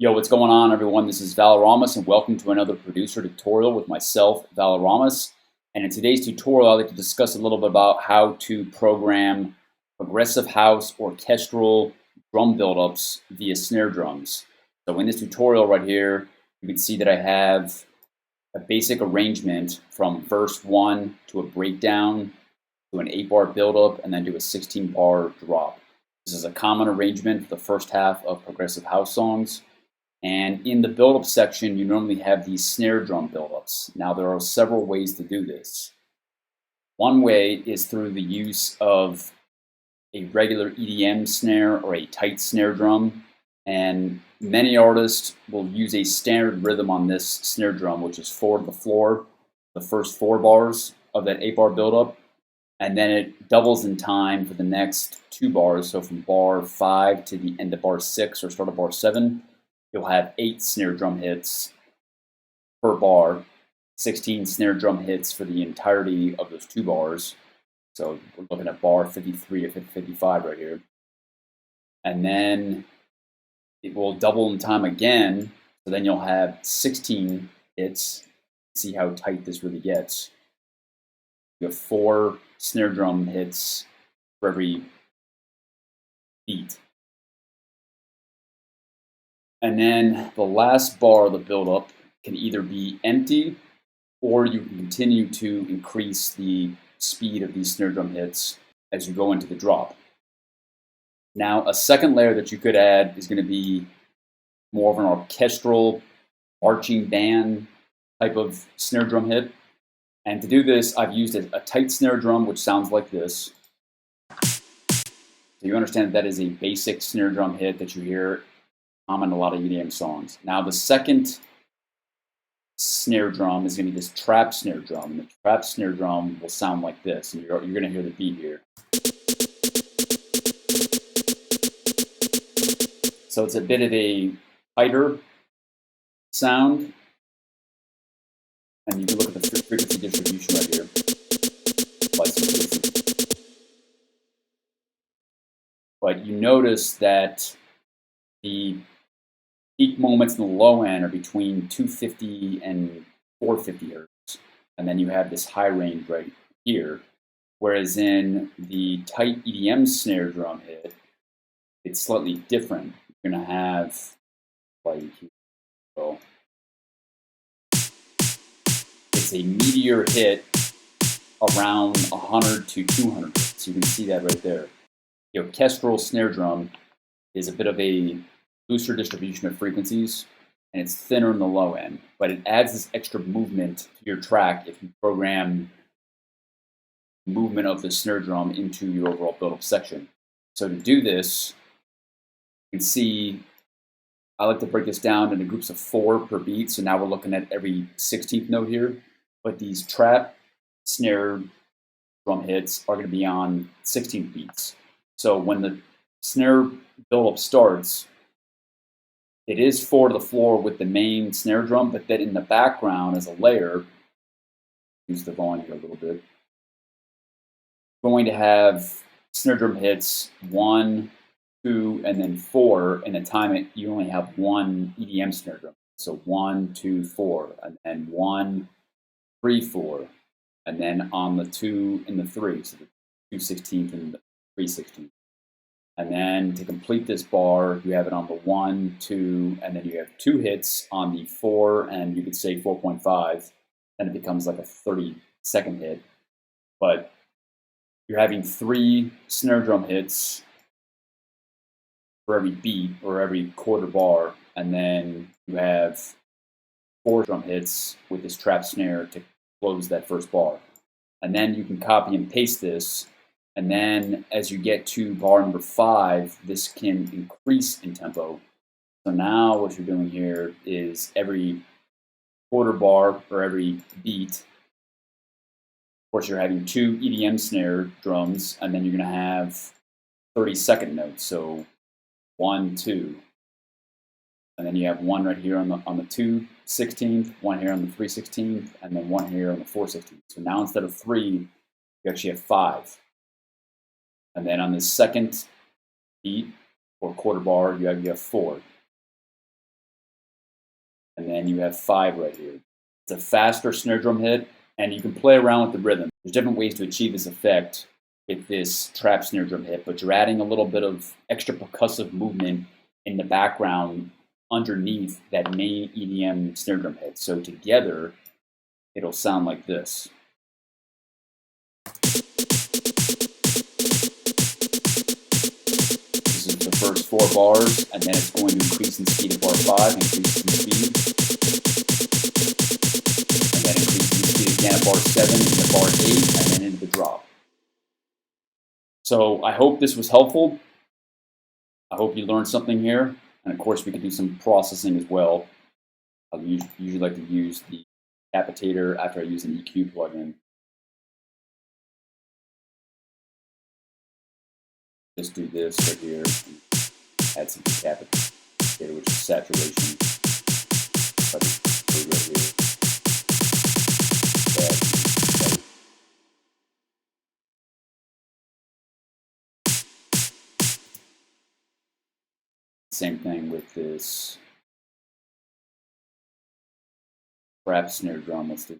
Yo, what's going on, everyone? This is Valoramous, and welcome to another producer tutorial with myself, Valoramous. And in today's tutorial, I'd like to discuss a little bit about how to program progressive house orchestral drum buildups via snare drums. So in this tutorial right here, you can see that I have a basic arrangement from verse 1 to a breakdown to an 8-bar buildup and then to a 16-bar drop. This is a common arrangement for the first half of progressive house songs. And in the buildup section, you normally have these snare drum buildups. Now, there are several ways to do this. One way is through the use of a regular EDM snare or a tight snare drum. And many artists will use a standard rhythm on this snare drum, which is 4 to the floor, the first 4 bars of that 8-bar buildup. And then it doubles in time for the next 2 bars. So from bar 5 to the end of bar 6 or start of bar 7. You'll have 8 snare drum hits per bar, 16 snare drum hits for the entirety of those 2 bars. So we're looking at bar 53 or 55 right here. And then it will double in time again. So then you'll have 16 hits. See how tight this really gets. You have 4 snare drum hits for every beat. And then the last bar of the buildup can either be empty or you can continue to increase the speed of these snare drum hits as you go into the drop. Now, a second layer that you could add is going to be more of an orchestral marching band type of snare drum hit. And to do this, I've used a tight snare drum, which sounds like this. So you understand that is a basic snare drum hit that you hear in a lot of EDM songs. Now the second snare drum is going to be this trap snare drum. And the trap snare drum will sound like this. And you're going to hear the beat here. So it's a bit of a tighter sound. And you can look at the frequency distribution right here. But you notice that the peak moments in the low end are between 250 and 450 hertz. And then you have this high range right here. Whereas in the tight EDM snare drum hit, it's slightly different. You're going to have, like, it's a meteor hit around 100 to 200 hertz. You can see that right there. The orchestral snare drum is a bit of a looser distribution of frequencies, and it's thinner in the low end, but it adds this extra movement to your track if you program movement of the snare drum into your overall build-up section. So to do this, you can see I like to break this down into groups of 4 per beat, so now we're looking at every 16th note here, but these trap snare drum hits are going to be on 16th beats. So when the snare build-up starts, it is 4 to the floor with the main snare drum, but then in the background as a layer, use the volume here a little bit, going to have snare drum hits 1, 2, and then 4, and the time you only have 1 EDM snare drum. So 1, 2, 4, and then 1, 3, 4, and then on the 2 and the 3, so the 2/16 and the 3/16. And then to complete this bar, you have it on the 1, 2, and then you have 2 hits on the 4, and you could say 4.5. Then it becomes like a 30-second hit. But you're having 3 snare drum hits for every beat or every quarter bar, and then you have 4 drum hits with this trap snare to close that first bar. And then you can copy and paste this. And then as you get to bar number 5, this can increase in tempo. So now what you're doing here is every quarter bar or every beat, of course, you're having 2 EDM snare drums, and then you're going to have 30-second notes. So 1, 2. And then you have 1 right here on the 2/16, 1 here on the 3/16, and then 1 here on the 4/16. So now instead of 3, you actually have 5. And then on the second beat or quarter bar, you have 4. and then you have 5 right here. It's a faster snare drum hit, and you can play around with the rhythm. There's different ways to achieve this effect with this trap snare drum hit, but you're adding a little bit of extra percussive movement in the background underneath that main EDM snare drum hit. So together, it'll sound like this. This is the first 4 bars, and then it's going to increase in speed at bar 5, increase in speed. And then increase in speed again at bar 7, into bar 8, and then into the drop. So I hope this was helpful. I hope you learned something here. And of course, we could do some processing as well. I usually like to use the capitator after I use an EQ plugin. Just do this right here. Add some capitator, which is saturation. Right here. Same thing with this trap snare drum. Let's do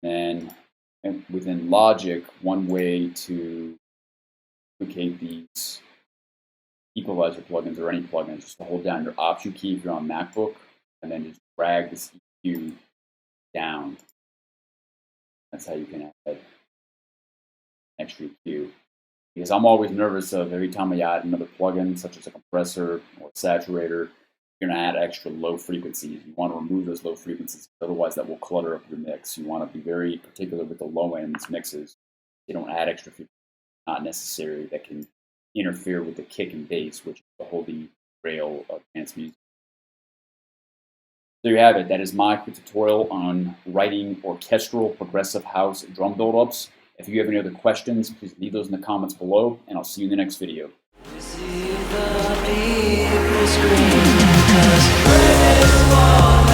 and within Logic, one way to duplicate these equalizer plugins or any plugins, just to hold down your Option key if you're on MacBook, and then just drag this EQ down. That's how you can add extra EQ. Because I'm always nervous of every time I add another plugin, such as a compressor or a saturator, you're going to add extra low frequencies. You want to remove those low frequencies, otherwise that will clutter up your mix. You want to be very particular with the low end mixes. You don't add extra frequencies not necessary that can interfere with the kick and bass, which is the holy grail of dance music. There you have it. That is my quick tutorial on writing orchestral progressive house drum build-ups. If you have any other questions, please leave those in the comments below, and I'll see you in the next video. Cause